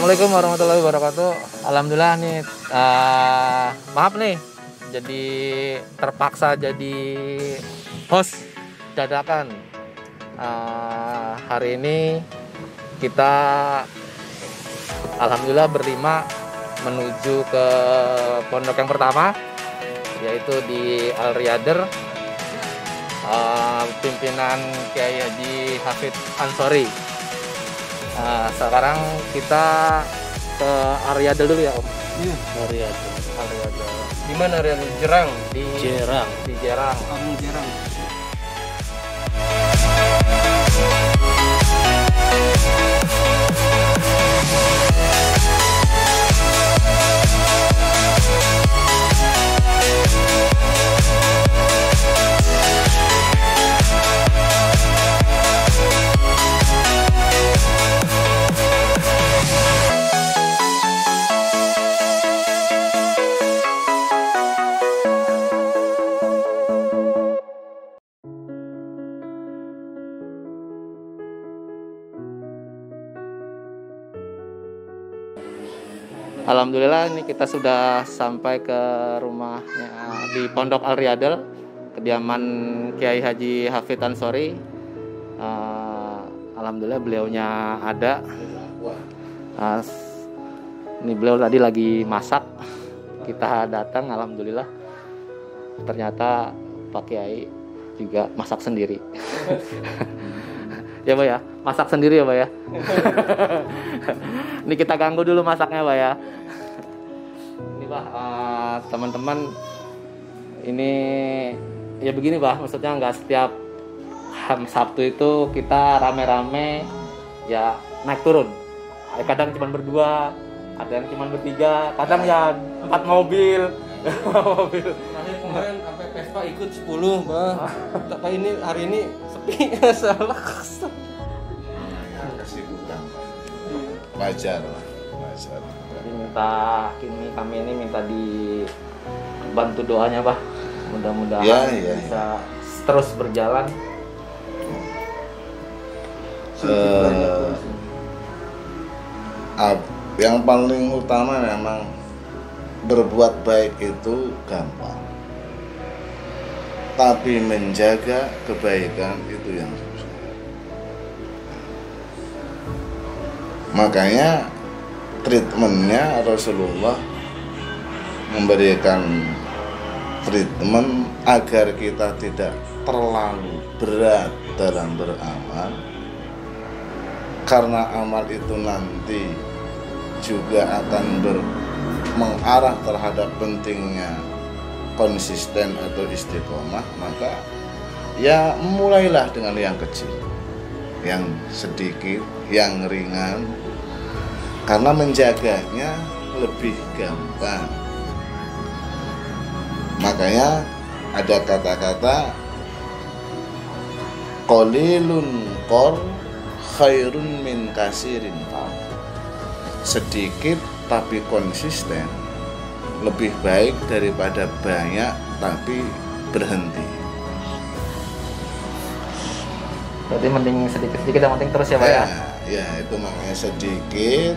Assalamualaikum warahmatullahi wabarakatuh. Alhamdulillah nih, maaf nih, jadi terpaksa jadi host dadakan. Hari ini kita alhamdulillah berlima menuju ke pondok yang pertama, yaitu di Al Riyader, pimpinan Kiai Haji Hafid Ansori. Sekarang kita ke Al-Riyadil dulu ya Om. Iya. Al-Riyadil. Di mana Riyadil? Jerang. Di Jerang. Di Jerang. Kampung Jerang. Alhamdulillah ini kita sudah sampai ke rumahnya di Pondok Al Riyader, kediaman Kiai Haji Hafid Ansori. Alhamdulillah beliaunya ada. Ini beliau tadi lagi masak. Kita datang, alhamdulillah. Ternyata Pak Kiai juga masak sendiri. Ya Pak ya, masak sendiri ya Pak ya. Ini kita ganggu dulu masaknya Pak ya. Ini Pak, teman-teman, ini ya begini Pak, maksudnya nggak setiap Sabtu itu kita rame-rame ya naik turun. Kadang cuma berdua, ada yang cuma bertiga, kadang ya 4 mobil. Mobil. Kemarin sampai Vespa ikut 10, Mbak. Tapi ini hari ini sepi. Salah. Kesibukan. Wajar lah. Jadi kami ini minta dibantu doanya Pak. Mudah-mudahan bisa terus berjalan. Yang paling utama memang berbuat baik itu gampang, tapi menjaga kebaikan itu yang susah. Makanya treatmentnya Rasulullah memberikan treatment agar kita tidak terlalu berat dalam beramal, karena amal itu nanti juga akan mengarah terhadap pentingnya konsisten atau istiqomah. Maka ya mulailah dengan yang kecil, yang sedikit, yang ringan, karena menjaganya lebih gampang. Makanya ada kata-kata qalilun qor khairun min kasirin qor. Sedikit tapi konsisten lebih baik daripada banyak tapi berhenti. Berarti mending sedikit-sedikit, yang penting terus ya Pak ya. Ya itu makanya sedikit,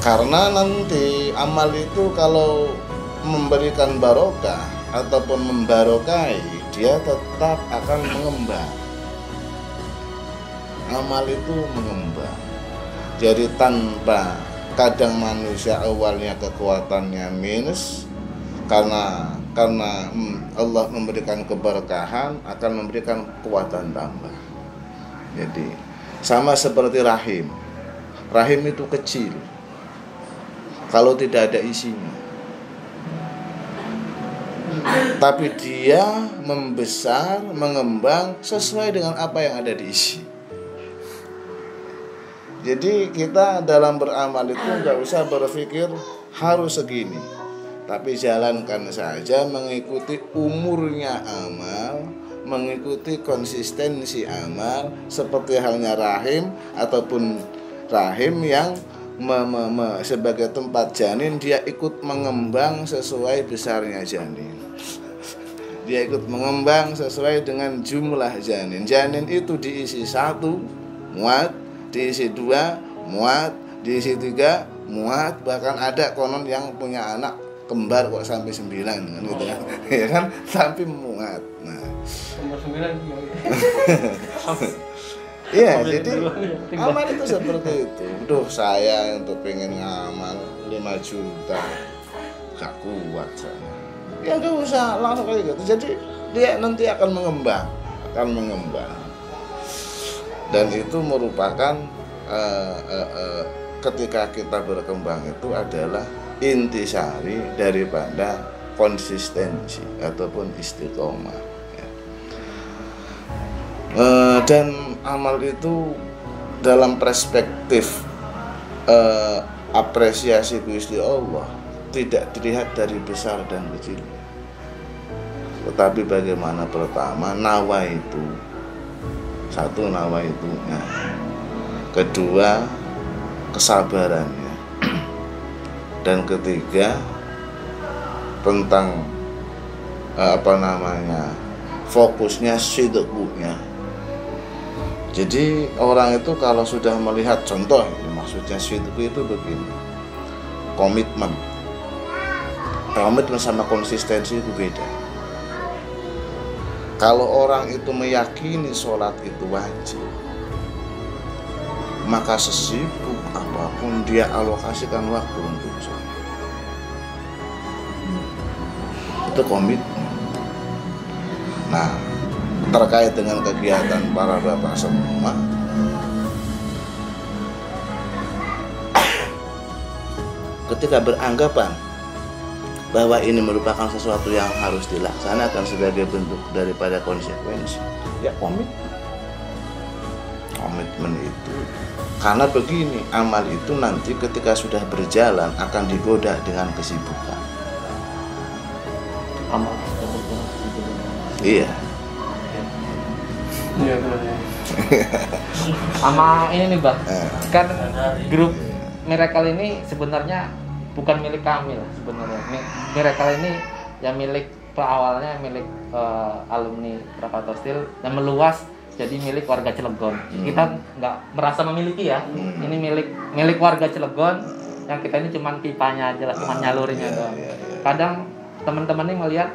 karena nanti amal itu kalau memberikan barokah ataupun membarokai, dia tetap akan mengembang. Amal itu mengembang. Jadi tanpa, kadang manusia awalnya kekuatannya minus, karena Allah memberikan keberkahan akan memberikan kekuatan tambah. Jadi sama seperti rahim. Rahim itu kecil kalau tidak ada isinya, tapi dia membesar, mengembang sesuai dengan apa yang ada diisi. Jadi kita dalam beramal itu nggak usah berpikir harus segini, tapi jalankan saja mengikuti umurnya amal, mengikuti konsistensi amal, seperti halnya rahim ataupun rahim yang sebagai tempat janin, dia ikut mengembang sesuai besarnya janin. Dia ikut mengembang sesuai dengan jumlah janin. Janin itu diisi 1 muat, diisi 2 muat, diisi 3 muat, bahkan ada konon yang punya anak kembar kok sampai 9 kan gitu kan. Ya kan, tapi muat. Nah, Nomor 9 iya, jadi amal itu seperti itu. Duh, saya untuk pengen ngamal 5 juta gak kuat saya. Ya gak usah langsung kayak gitu. Jadi dia nanti akan mengembang. Dan itu merupakan ketika kita berkembang itu adalah intisari daripada konsistensi ataupun istiqomah. Dan amal itu dalam perspektif apresiasi Gusti Allah tidak dilihat dari besar dan kecil, tetapi bagaimana pertama nawa itu, satu nawa itu, kedua kesabarannya, dan ketiga tentang fokusnya sidqunya. Jadi orang itu kalau sudah melihat contoh, maksudnya sidqu itu begini, komitmen sama konsistensi itu beda. Kalau orang itu meyakini sholat itu wajib, maka sesibuk apapun dia alokasikan waktu untuk sholat. Itu komitmen. Nah, terkait dengan kegiatan para bapak semua, ketika beranggapan bahwa ini merupakan sesuatu yang harus dilaksanakan sebagai bentuk daripada konsekuensi, ya komitmen itu. Karena begini, amal itu nanti ketika sudah berjalan akan digoda dengan kesibukan. Amal. Iya. Iya. Sama ini nih Bang, kan grup Miracle ini sebenarnya bukan milik kami lah sebenarnya. Miracle ini yang milik awalnya milik alumni Krakatau Steel dan meluas jadi milik warga Cilegon. Kita nggak merasa memiliki ya. Ini milik warga Cilegon, yang kita ini cuman pipanya aja lah, cuman nyalurinnya doang. Kadang teman-teman ini melihat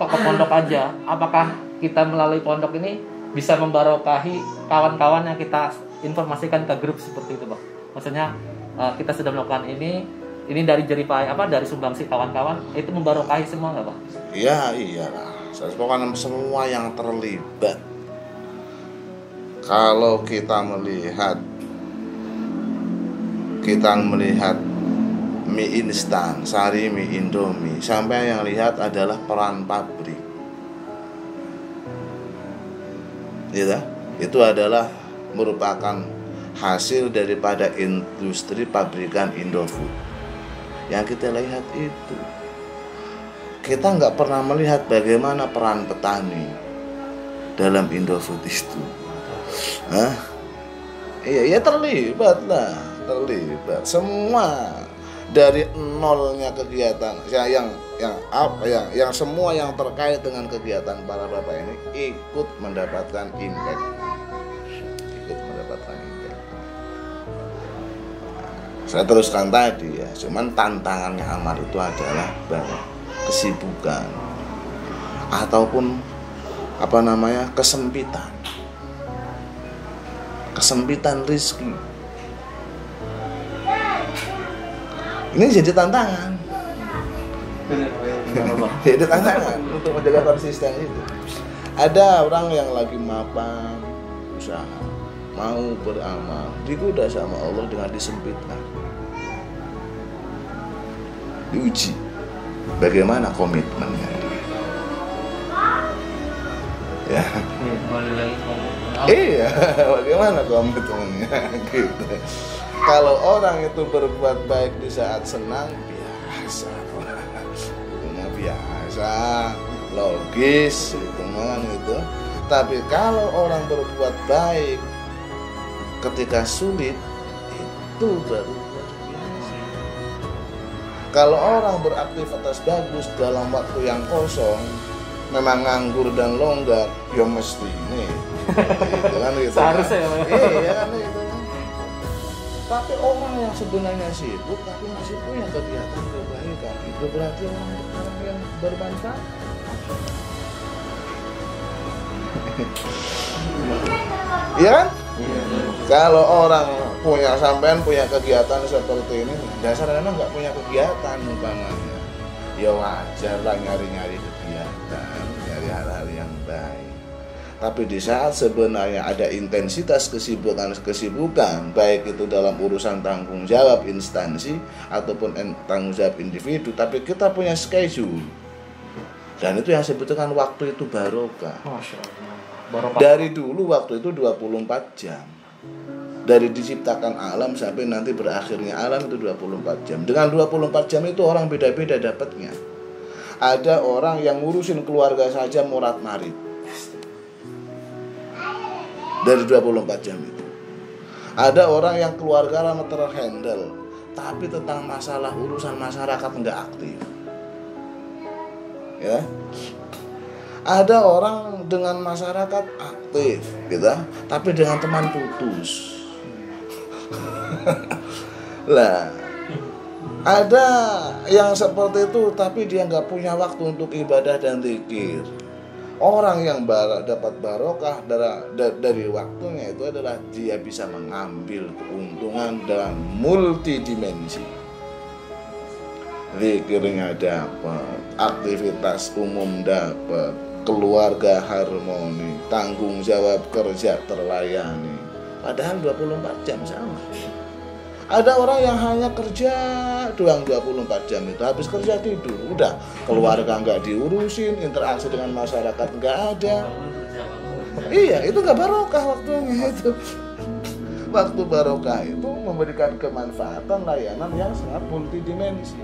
kok ke pondok aja. Apakah kita melalui pondok ini bisa membarokahi kawan-kawan yang kita informasikan ke grup seperti itu, Bang? Maksudnya kita sudah melakukan ini dari jeripaya dari sumbangsi kawan-kawan, itu membarokahi semua nggak, Bang? Iya, iyalah. Pokoknya semua yang terlibat. Kalau kita melihat mie instan, sari mie Indomie, sampai yang lihat adalah peran pabrik. Gitu? Itu adalah merupakan hasil daripada industri pabrikan Indofood. Yang kita lihat itu, kita nggak pernah melihat bagaimana peran petani dalam Indofood itu. Iya, terlibat semua dari nolnya kegiatan yang semua yang terkait dengan kegiatan para bapak ini ikut mendapatkan impact. Saya teruskan tadi ya, cuman tantangannya amal itu adalah bahwa kesibukan ataupun kesempitan rezeki. Ini jadi tantangan. Jadi tantangan untuk menjaga konsisten itu. Ada orang yang lagi mapan usaha, mau beramal, digoda sama Allah dengan disempitkan. Diuji bagaimana komitmennya dia. Ya. Iya, bagaimana komitmennya gitu. Kalau orang itu berbuat baik di saat senang, biasa, logis, gitu. Tapi kalau orang berbuat baik ketika sulit, itu baru luar biasa. Kalau orang beraktivitas bagus dalam waktu yang kosong, memang nganggur dan longgar, ya mesti ini. Gitu kan gitu. Seharusnya Iya kan gitu. Tapi orang yang sebenarnya sibuk tapi masih punya kegiatan kebaikan, itu berarti orang yang bermanfaat. Iya kan? Kalau orang sampean punya kegiatan seperti ini, dasarnya memang nggak punya kegiatan umpamanya. Ya wajar lah nyari-nyari kegiatan, nyari hal-hal yang baik. Tapi di saat sebenarnya ada intensitas kesibukan, baik itu dalam urusan tanggung jawab instansi ataupun tanggung jawab individu, tapi kita punya schedule. Dan itu yang sebutkan waktu itu barokah. Masya Allah. Barokah. Dari dulu waktu itu 24 jam. Dari diciptakan alam sampai nanti berakhirnya alam itu 24 jam. Dengan 24 jam itu orang beda-beda dapatnya. Ada orang yang ngurusin keluarga saja morat-marit. Dari 24 jam itu. Ada orang yang keluarga lama terhandle, tapi tentang masalah urusan masyarakat nggak aktif. Ya. Ada orang dengan masyarakat aktif, gitu, tapi dengan teman putus. Lah, ada yang seperti itu, tapi dia nggak punya waktu untuk ibadah dan zikir. Orang yang dapat barokah dari waktunya itu adalah dia bisa mengambil keuntungan dalam multidimensi. Zikirnya dapat, aktivitas umum dapat, keluarga harmoni, tanggung jawab kerja terlayani. Padahal 24 jam sama. Ada orang yang hanya kerja doang 24 jam itu, habis kerja tidur, udah keluarga nggak diurusin, interaksi dengan masyarakat nggak ada. Iya, itu nggak barokah waktunya itu. Waktu barokah itu memberikan kemanfaatan layanan yang sangat multidimensi.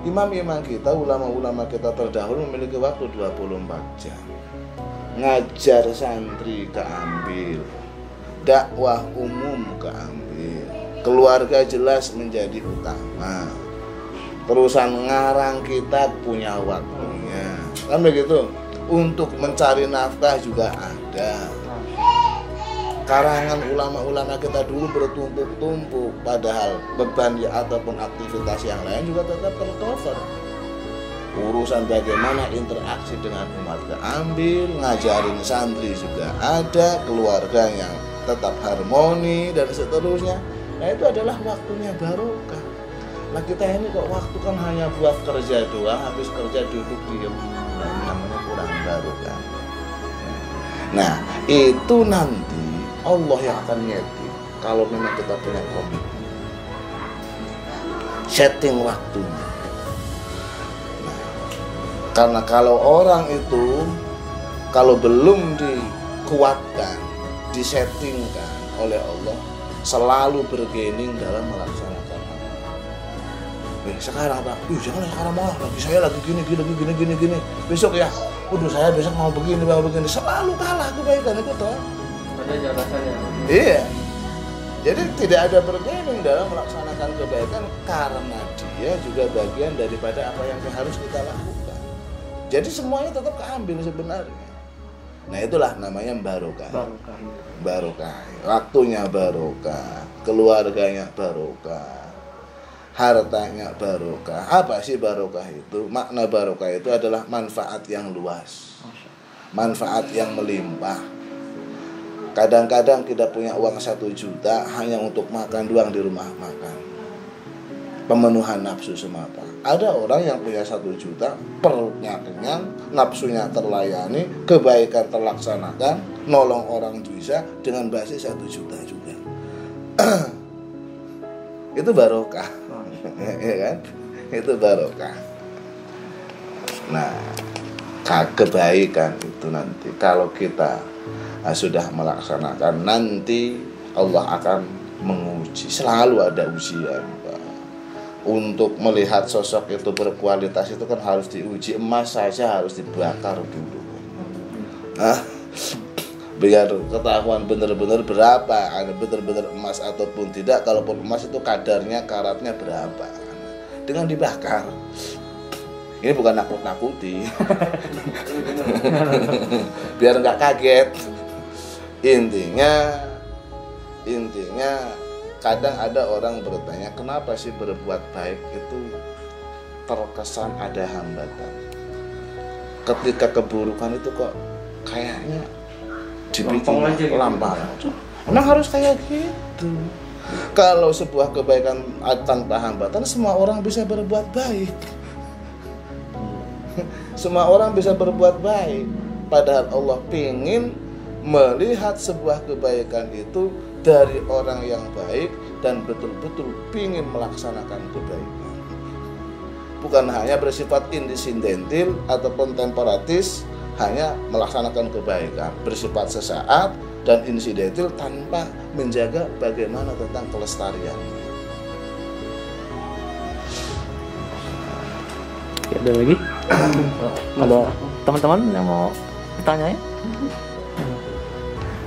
Imam-imam kita, ulama-ulama kita terdahulu memiliki waktu 24 jam. Ngajar santri keambil, dakwah umum keambil, keluarga jelas menjadi utama, terusan ngarang kitab punya waktunya, kan begitu. Untuk mencari nafkah juga ada. Karangan ulama-ulama kita dulu bertumpuk-tumpuk, padahal beban ataupun aktivitas yang lain juga tetap tercover. Urusan bagaimana interaksi dengan umat keambil, ngajarin santri juga ada, keluarga yang tetap harmoni dan seterusnya. Nah itu adalah waktunya barokah. Nah kita ini kok waktu kan hanya buat kerja doang, habis kerja duduk diem, namanya kurang barokah. Nah itu nanti Allah yang akan nyeting kalau memang kita punya komitmen, setting waktunya. Nah, karena kalau orang itu kalau belum dikuatkan, disettingkan oleh Allah, selalu bergaining dalam melaksanakan amal. Sekarang Pak, jangan sekarang malah saya lagi gini. Besok ya, saya besok mau begini. Selalu kalah kebaikan itu toh. Ada jelasannya. Iya. Jadi tidak ada bergaining dalam melaksanakan kebaikan karena dia juga bagian daripada apa yang harus kita lakukan. Jadi semuanya tetap keambil sebenarnya. Nah itulah namanya barokah. Barokah. Waktunya barokah, keluarganya barokah, hartanya barokah. Apa sih barokah itu? Makna barokah itu adalah manfaat yang luas, manfaat yang melimpah. Kadang-kadang kita punya uang 1 juta hanya untuk makan doang di rumah makan, pemenuhan nafsu semata. Ada orang yang punya 1 juta, perutnya kenyang, nafsunya terlayani, kebaikan terlaksanakan, nolong orang bisa dengan basis 1 juta juga. Itu barokah. Ya kan? Itu barokah. Nah, kebaikan itu nanti kalau kita sudah melaksanakan, nanti Allah akan menguji. Selalu ada ujian, Pak. Untuk melihat sosok itu berkualitas itu kan harus diuji. Emas saja harus dibakar dulu. Biar ketahuan benar-benar berapa, ada benar-benar emas ataupun tidak. Kalaupun emas itu kadarnya, karatnya berapa, dengan dibakar. Ini bukan nakut-nakuti. Biar nggak kaget. Intinya kadang ada orang bertanya, kenapa sih berbuat baik itu terkesan ada hambatan? Ketika keburukan itu kok kayaknya dibikin lampang. Emang harus kayak gitu? Kalau sebuah kebaikan tanpa hambatan, semua orang bisa berbuat baik. Semua orang bisa berbuat baik. Padahal Allah ingin melihat sebuah kebaikan itu dari orang yang baik dan betul-betul ingin melaksanakan kebaikan. Bukan hanya bersifat insidentil ataupun temporatis, hanya melaksanakan kebaikan bersifat sesaat dan insidentil tanpa menjaga bagaimana tentang kelestarian. Ada lagi? Ada teman-teman yang mau bertanya ya?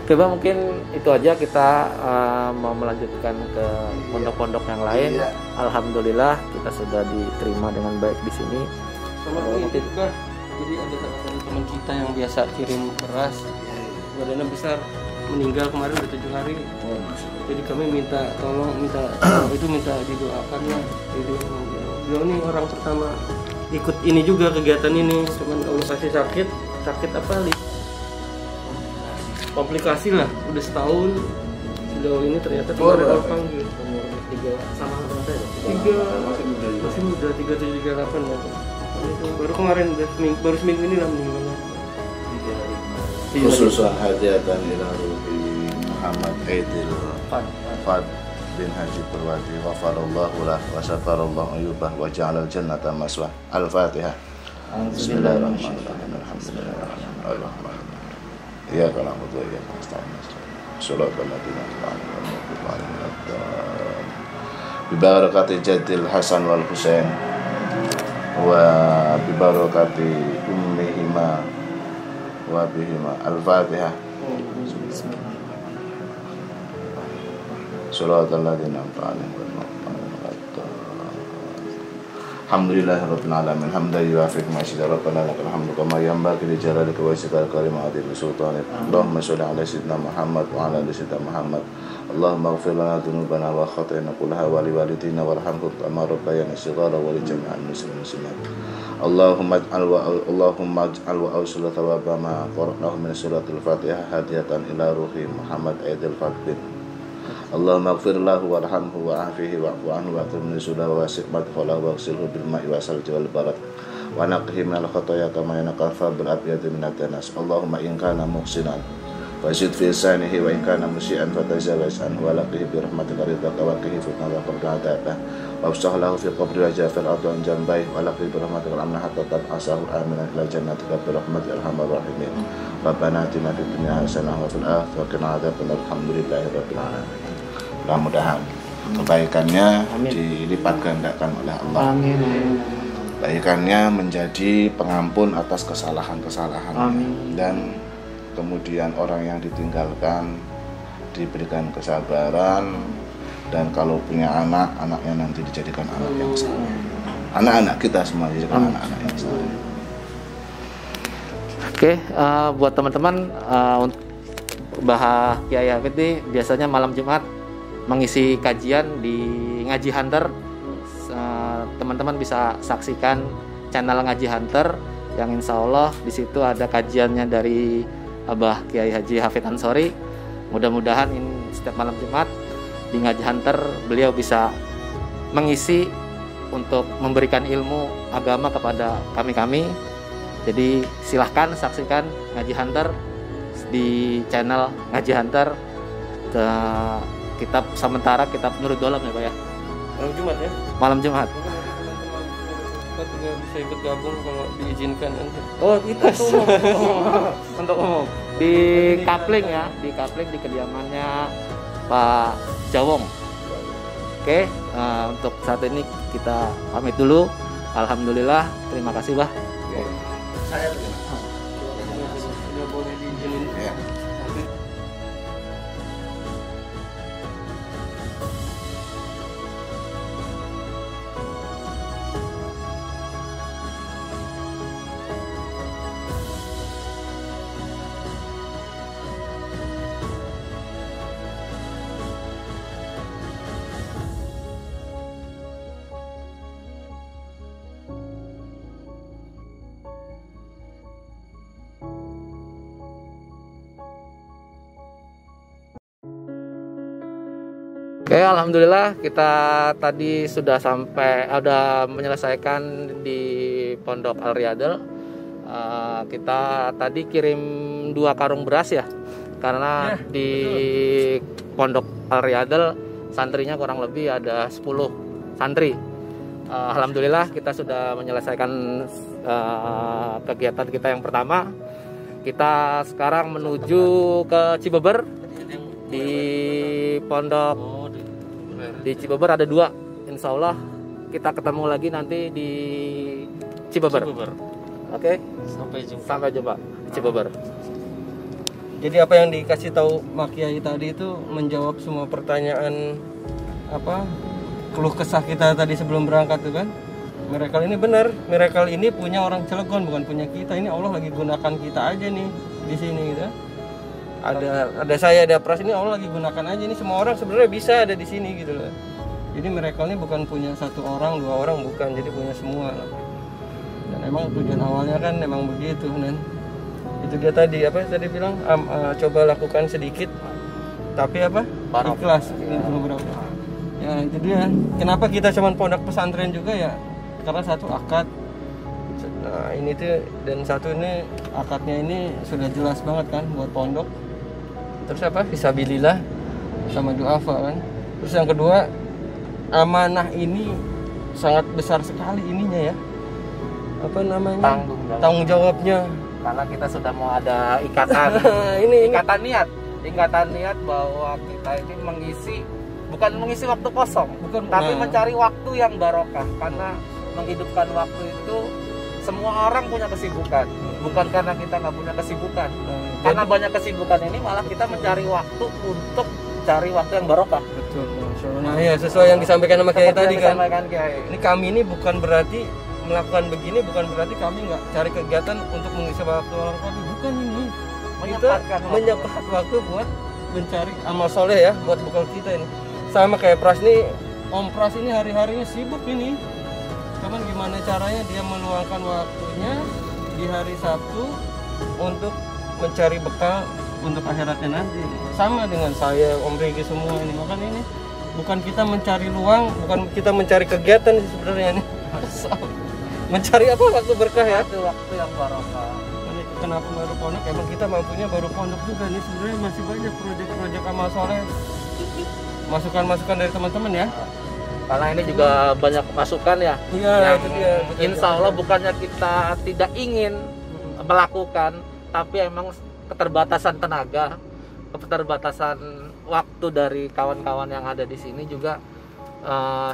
Coba mungkin itu aja, kita mau melanjutkan ke pondok-pondok yang lain. Iya. Alhamdulillah kita sudah diterima dengan baik di sini. Sama itu juga, jadi ada salah satu teman kita yang biasa kirim beras, badannya besar, meninggal kemarin udah 7 hari. Jadi kami minta tolong, minta didoakan lah. Beliau ini orang pertama ikut ini juga, kegiatan ini, cuman Allah kasih sakit apa komplikasi lah, udah setahun. Beliau ini ternyata kemarin Allah panggil Umur 3 sama dengan saya. 3 masih muda 3738 ya. Itu baru kemarin baru seminggu ini lah meninggalnya. Khususan hadiatan ila ruhi Muhammad Aidil Fad bin Haji Purwati, ghafarallahu lah wa safarallahu ayyubah wa ja'alal jannata maswah. Al-Fatihah. Bismillahirrahmanirrahim. Alhamdulillahirrahmanirrahim. Iyyaka na'budu wa iyyaka nasta'in. Shiratal ladzina an'amta 'alaihim. Bi barakati Jaddil Hasan wal Husain wa bi barakati ummihima wa bihima. Al-Fatihah. Shiratal ladzina an'amta 'alaihim. Alhamdulillahirabbil alamin. Hamdan yuwafiqu ma syada rabbana lakal hamdu kama yanbaghi li jalalika wa wajhikal karim wa adil sultanik. Allahumma shalli ala sayyidina Muhammad wa ala ali sayyidina Muhammad. Allahumma ighfir lana dhunubana wa khata'ana kullaha wa li walidina warhamhum kama rabbayana shighara wa li jami'il muslimin. Allahumma ij'al wa awsil thawaba ma qara'nahu min suratil Fatihah hadiyatan ila ruhi Muhammad Aidil Fadl. Allahumma ighfir lahu warhamhu wa'afihi wa'fu anhu wa'tir min sudah wa wasi' madkhalahu waghsilhu bil ma'i wa salji wal barad wa naqhi min al khataaya kama yanqa bil abyad min at-tanas. Allahumma in kana muhsinan fazid fi sanihi wa in kana musii'an fatajawaz anhu wa laqihi bi rahmatika ridhaka wa qihi fitnata qabla wa afsah lahu fi qabri wa jafir atu an jambai wa laqihi bi rahmatika al-amna hatta tab'asahu aminan ila jannatika bi rahmatika arhamar rahimin. Rabbana atina fid dunya hasanah wa fil akhirati wa qina adzabannar. Alhamdulillahi rabbil alamin. Mudah-mudahan kebaikannya dilipat gandakan oleh Allah. Amin. Kebaikannya menjadi pengampun atas kesalahan-kesalahan. Dan kemudian orang yang ditinggalkan diberikan kesabaran, dan kalau punya anak, anaknya nanti dijadikan anak yang saleh. Anak-anak kita semua dijadikan anak-anak yang saleh. Oke, buat teman-teman, Mbah Kiai Hafid ini biasanya malam Jumat mengisi kajian di Ngaji Hunter. Teman-teman bisa saksikan channel Ngaji Hunter yang insya Allah di situ ada kajiannya dari Abah Kiai Haji Hafid Ansori. Mudah-mudahan setiap malam Jumat di Ngaji Hunter beliau bisa mengisi untuk memberikan ilmu agama kepada kami-kami. Jadi silahkan saksikan Ngaji Hunter di channel Ngaji Hunter. Kitab sementara kitab Nurul Dolam ya Pak ya. Malam Jumat ya. Malam Jumat. Kita juga bisa ikut gabung kalau diizinkan nanti. Oh itu tuh untuk umum di Kapling ya, di Kapling di kediamannya Pak Jawong. Oke, untuk saat ini kita pamit dulu. Alhamdulillah, terima kasih Bah. Saya Tidak boleh diizinin. ya. Oke, alhamdulillah kita tadi sudah menyelesaikan di Pondok Al Riyadil. Kita tadi kirim 2 karung beras ya, karena di Pondok Al Riyadil santrinya kurang lebih ada 10 santri. Alhamdulillah kita sudah menyelesaikan kegiatan kita yang pertama. Kita sekarang menuju ke Cibeber. Di pondok di Cibeber ada 2. Insya Allah kita ketemu lagi nanti di Cibeber. Oke. Sampai jumpa di Cibeber. Jadi apa yang dikasih tahu Mak Kiai tadi itu menjawab semua pertanyaan keluh kesah kita tadi sebelum berangkat tuh kan. Miracle ini benar. Miracle ini punya orang Cilegon, bukan punya kita. Ini Allah lagi gunakan kita aja nih di sini gitu. Ada saya, ada Pras, ini Allah lagi gunakan aja. Ini semua orang sebenarnya bisa ada di sini gitu loh. Jadi miracle ini bukan punya 1 orang, 2 orang, bukan. Jadi punya semua lah. Dan emang tujuan awalnya kan emang begitu. Dan itu dia tadi bilang coba lakukan sedikit tapi ikhlas beberapa. Ya itu dia. Kenapa kita cuman pondok pesantren juga ya? Karena satu akad. Nah ini tuh, dan satu ini akadnya ini sudah jelas banget kan buat pondok. Terus fisabilillah sama du'afa kan. Terus yang kedua, amanah ini sangat besar sekali ininya ya. Tanggung jawabnya. Karena kita sudah mau ada ikatan ikatan niat bahwa kita ini bukan mengisi waktu kosong, tapi mencari waktu yang barokah. Karena menghidupkan waktu itu semua orang punya kesibukan, bukan karena kita nggak punya kesibukan. Karena banyak kesibukan ini malah kita mencari waktu untuk cari waktu yang barokah. Betul. Nah ya sesuai yang disampaikan sama Kiai tadi kan. Ini kami ini bukan berarti melakukan begini, bukan berarti kami nggak cari kegiatan untuk mengisi waktu orang kami. Bukan ini. Menyempatkan waktu buat mencari amal soleh ya, buat bekal kita ini. Sama kayak Pras nih, Om Pras ini hari-harinya sibuk ini. Cuman gimana caranya dia meluangkan waktunya di hari Sabtu untuk mencari bekal untuk akhiratnya nanti. Sama dengan saya, Om Rigi semua ini. Makanya ini bukan kita mencari luang, bukan kita mencari kegiatan sebenarnya nih. Mencari waktu berkah ya. Waktu yang barokah. Kenapa baru pondok? Emang kita mampunya baru pondok juga nih. Sebenarnya masih banyak proyek-proyek amal soleh. Masukan-masukan dari teman-teman ya. Karena ini juga banyak masukan ya. Iya, itu dia. Insya Allah bukannya kita tidak ingin melakukan, tapi emang keterbatasan tenaga, keterbatasan waktu dari kawan-kawan yang ada di sini juga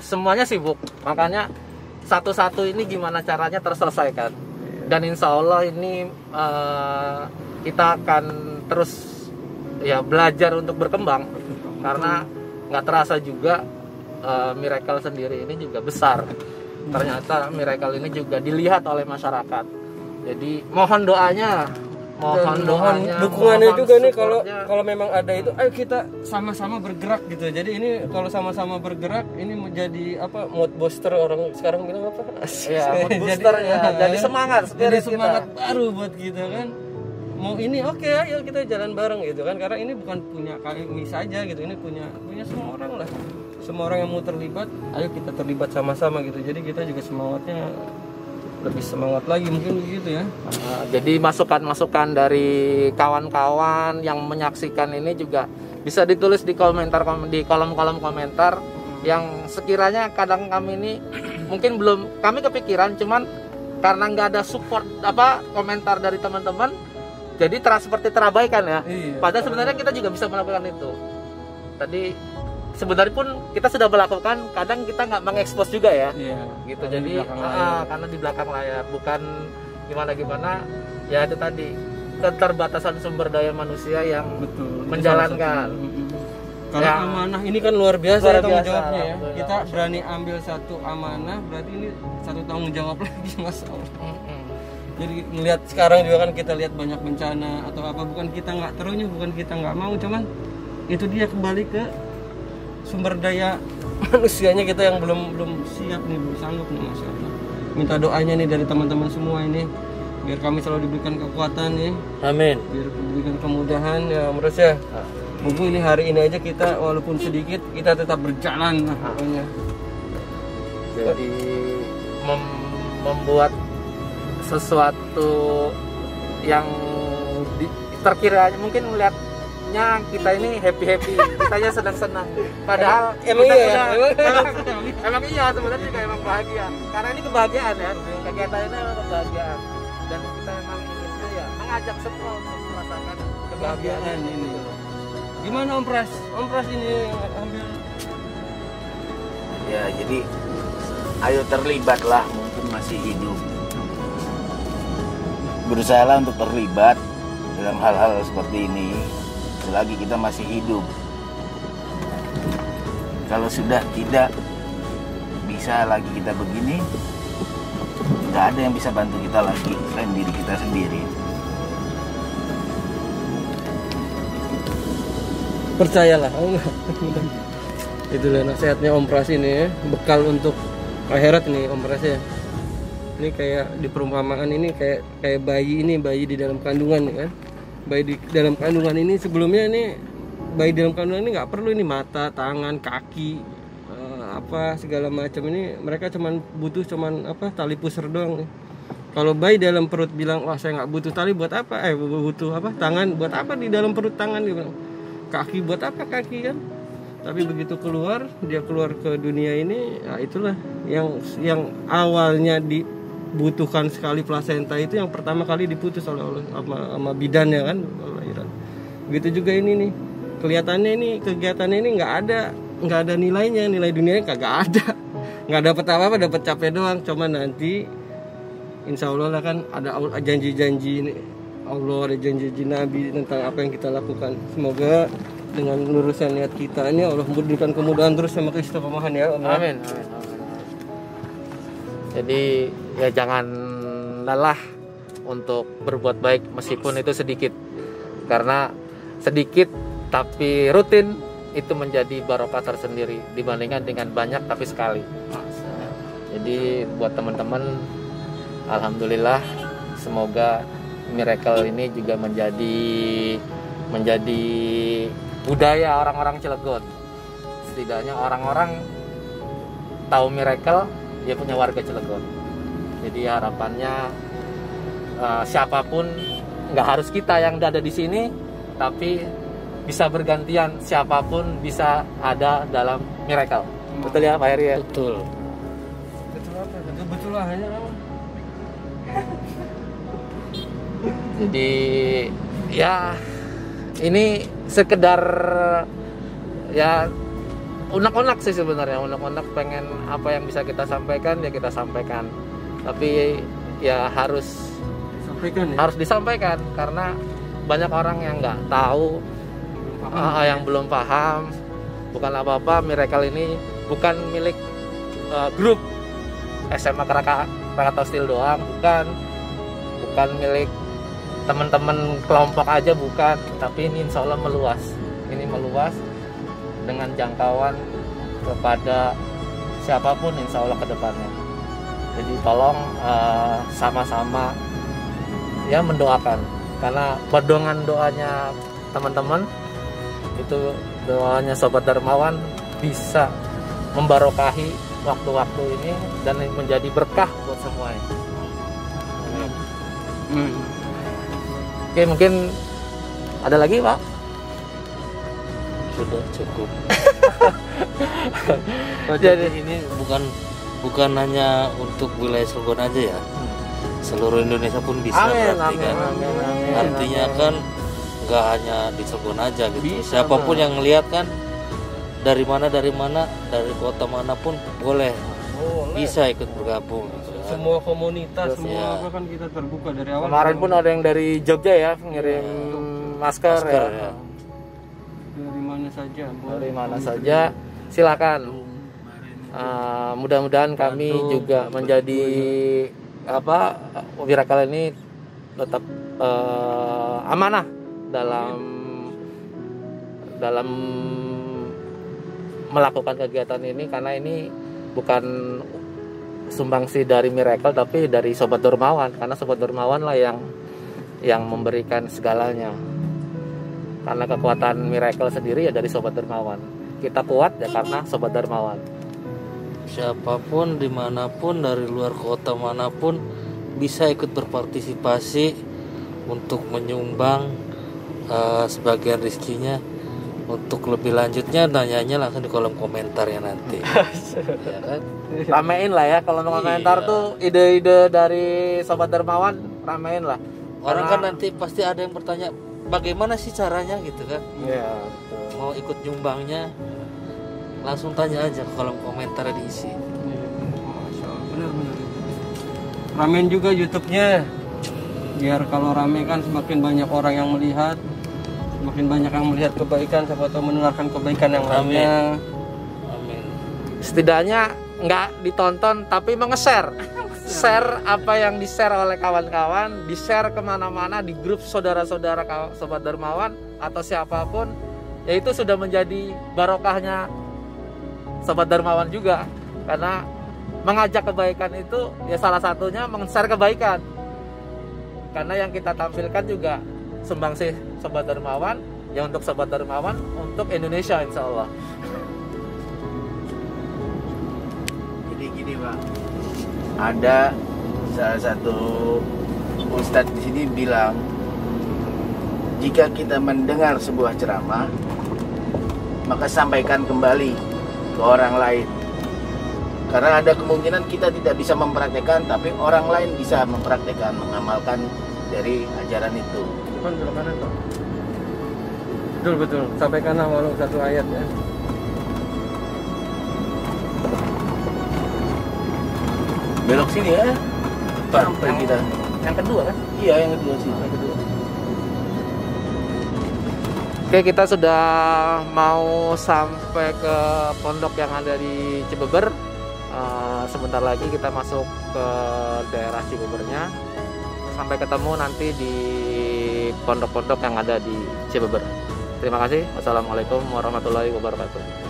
semuanya sibuk. Makanya satu-satu ini gimana caranya terselesaikan. Dan insya Allah ini kita akan terus ya belajar untuk berkembang. Karena nggak terasa juga Miracle sendiri ini juga besar. Ternyata Miracle ini juga dilihat oleh masyarakat. Jadi mohon doanya, mohon dukungannya juga nih. Kalau memang ada itu, ayo kita sama-sama bergerak gitu. Jadi ini kalau sama-sama bergerak ini menjadi mood booster, orang sekarang bilang Iya, mood booster jadi semangat, jadi semangat baru buat kita kan. Mau ini ayo kita jalan bareng gitu kan. Karena ini bukan punya kami saja gitu, ini punya semua orang lah. Semua orang yang mau terlibat, ayo kita terlibat sama-sama gitu. Jadi kita juga semangatnya lebih semangat lagi mungkin begitu ya. Jadi masukan-masukan dari kawan-kawan yang menyaksikan ini juga bisa ditulis di komentar, di kolom-kolom komentar yang sekiranya kadang kami ini mungkin belum kami kepikiran, cuman karena nggak ada support komentar dari teman-teman, jadi seperti terabaikan ya. Iya. Padahal sebenarnya kita juga bisa melakukan itu. Tadi sebenarnya pun kita sudah melakukan, kadang kita nggak mengekspos juga ya. Iya, gitu. Jadi karena di belakang layar, bukan gimana ya, itu tadi keterbatasan sumber daya manusia yang menjalankan. Karena amanah ini kan luar biasa tanggung jawabnya ya. Kita berani ambil satu amanah, berarti ini satu tanggung jawab lagi, Mas. Jadi ngelihat sekarang juga kan kita lihat banyak bencana atau apa, bukan kita nggak terunya, bukan kita nggak mau, cuman itu dia kembali ke sumber daya manusianya kita yang belum siap nih, belum sanggup nih, Masya Allah. Minta doanya nih dari teman-teman semua ini, biar kami selalu diberikan kekuatan nih. Amin. Biar diberikan kemudahan ya, menurut saya. Buku ini hari ini aja kita walaupun sedikit kita tetap berjalan lah pokoknya. Jadi membuat sesuatu yang terkira mungkin melihatnya kita ini happy, kitanya senang-senang. Padahal emang kita iya, emang iya sebenarnya juga emang bahagia. Karena ini kebahagiaan ya, kegiatan ini memang kebahagiaan. Dan kita memang inginnya ya mengajak semua untuk merasakan kebahagiaan ini. Gimana Om Pras? Om Pras ini ambil Ya, jadi ayo terlibatlah, mumpung masih hidup. Berusahalah untuk terlibat dalam hal-hal seperti ini selagi kita masih hidup. Kalau sudah tidak bisa lagi kita begini, nggak ada yang bisa bantu kita lagi selain diri kita sendiri. percayalah. Itulah nasihatnya Om Pras ini ya, bekal untuk akhirat nih Om Pras ya. Ini kayak di perumpamaan ini kayak bayi di dalam kandungan ya kan. Bayi di dalam kandungan ini sebelumnya ini bayi di dalam kandungan ini nggak perlu ini mata, tangan, kaki, apa segala macam ini, mereka butuh tali pusar doang nih. Kalau bayi dalam perut bilang wah saya nggak butuh tali buat apa? Butuh apa? Tangan buat apa di dalam perut tangan dia bilang. Kaki buat apa kaki kan? Tapi begitu dia keluar ke dunia ini, nah itulah yang awalnya dibutuhkan sekali plasenta itu yang pertama kali diputus oleh sama bidannya kan, lahiran. Begitu juga ini nih, kelihatannya ini kegiatannya ini nggak ada nilainya, nilai dunianya kagak ada, nggak dapat apa-apa, dapat capek doang. Cuma nanti insya Allah lah kan ada janji-janji ini, Allah ada janji-janji Nabi tentang apa yang kita lakukan. Semoga dengan lurusan niat kita ini Allah memberikan kemudahan terus sama keistiqomahan ya. Amin. Jadi ya jangan lelah untuk berbuat baik meskipun itu sedikit, karena sedikit tapi rutin itu menjadi barokah tersendiri dibandingkan dengan banyak tapi sekali. Jadi buat teman-teman, alhamdulillah semoga miracle ini juga menjadi budaya orang-orang Cilegon. Setidaknya orang-orang tahu miracle, dia punya warga Cilegon. Jadi harapannya siapapun, nggak harus kita yang ada di sini, tapi bisa bergantian, siapapun bisa ada dalam miracle. Betul ya Pak Heri ya? Betul apa? Betul lah hanya apa? Jadi ya ini sekedar ya unek-unek sih sebenarnya, unek-unek pengen apa yang bisa kita sampaikan ya kita sampaikan, tapi ya harus disampaikan karena banyak orang yang nggak tahu, yang belum paham. Bukan apa-apa, miracle ini bukan milik grup SMA Krakatau Steel doang, bukan milik teman-teman kelompok aja, bukan, tapi ini insya Allah meluas. Ini meluas dengan jangkauan kepada siapapun insya Allah ke depannya. Jadi tolong sama-sama ya mendoakan, karena dengan doanya teman-teman itu, doanya Sobat Dermawan bisa membarokahi waktu-waktu ini dan menjadi berkah buat semuanya. Oke, mungkin ada lagi Pak? Sudah cukup. Jadi ini bukan hanya untuk wilayah Cilegon aja ya, seluruh Indonesia pun bisa. Berarti kan artinya kan nggak hanya di Cilegon aja gitu, siapapun yang ngelihat kan dari mana dari kota manapun boleh bisa ikut bergabung gitu kan. Semua komunitas, ya. apa kan kita terbuka dari awal. Kemarin pun ada yang dari Jogja ya ngirim masker ya. Dari mana saja, dari mana saja silakan. Mudah-mudahan kami juga menjadi miracle ini tetap amanah dalam melakukan kegiatan ini, karena ini bukan sumbangsi dari miracle tapi dari Sobat Dermawan, karena Sobat Dermawan lah yang memberikan segalanya. Karena kekuatan miracle sendiri ya dari Sobat Dermawan. Kita kuat ya karena Sobat Dermawan. Siapapun dimanapun dari luar kota manapun bisa ikut berpartisipasi untuk menyumbang sebagian rezekinya. Untuk lebih lanjutnya nanyanya langsung di kolom komentar ya nanti. Ya kan? Ramein lah ya kalau mau komentar tuh ide-ide dari Sobat Dermawan, ramein lah. Orang kan nanti pasti ada yang bertanya bagaimana sih caranya gitu kan. Iya. Mau ikut nyumbangnya langsung tanya aja ke kolom komentar diisi. Benar-benar. Ramein juga YouTube-nya. Biar kalau rame kan semakin banyak orang yang melihat, semakin banyak yang melihat kebaikan, siapa tahu menularkan kebaikan yang lainnya. Amin. Setidaknya nggak ditonton tapi menge-share. Share apa yang di-share oleh kawan-kawan, di-share kemana-mana di grup saudara-saudara Sobat Dermawan atau siapapun, ya itu sudah menjadi barokahnya Sobat Dermawan juga. Karena mengajak kebaikan itu ya salah satunya meng-share kebaikan. Karena yang kita tampilkan juga sumbangsih Sobat Dermawan, ya untuk Sobat Dermawan, untuk Indonesia insya Allah. Jadi gini Pak, ada salah satu ustadz di sini bilang, jika kita mendengar sebuah ceramah, maka sampaikan kembali ke orang lain. Karena ada kemungkinan kita tidak bisa mempraktekkan, tapi orang lain bisa mempraktekkan, mengamalkan dari ajaran itu. Depan belok kanan Pak. Betul. Sampaikanlah walau satu ayat ya. Belok sini ya, sampai kita. Yang kedua kan? Iya, yang kedua sih. Yang kedua. Oke, kita sudah mau sampai ke pondok yang ada di Cibeber. Sebentar lagi kita masuk ke daerah Cibebernya. Sampai ketemu nanti di pondok-pondok yang ada di Cibeber. Terima kasih. Wassalamualaikum warahmatullahi wabarakatuh.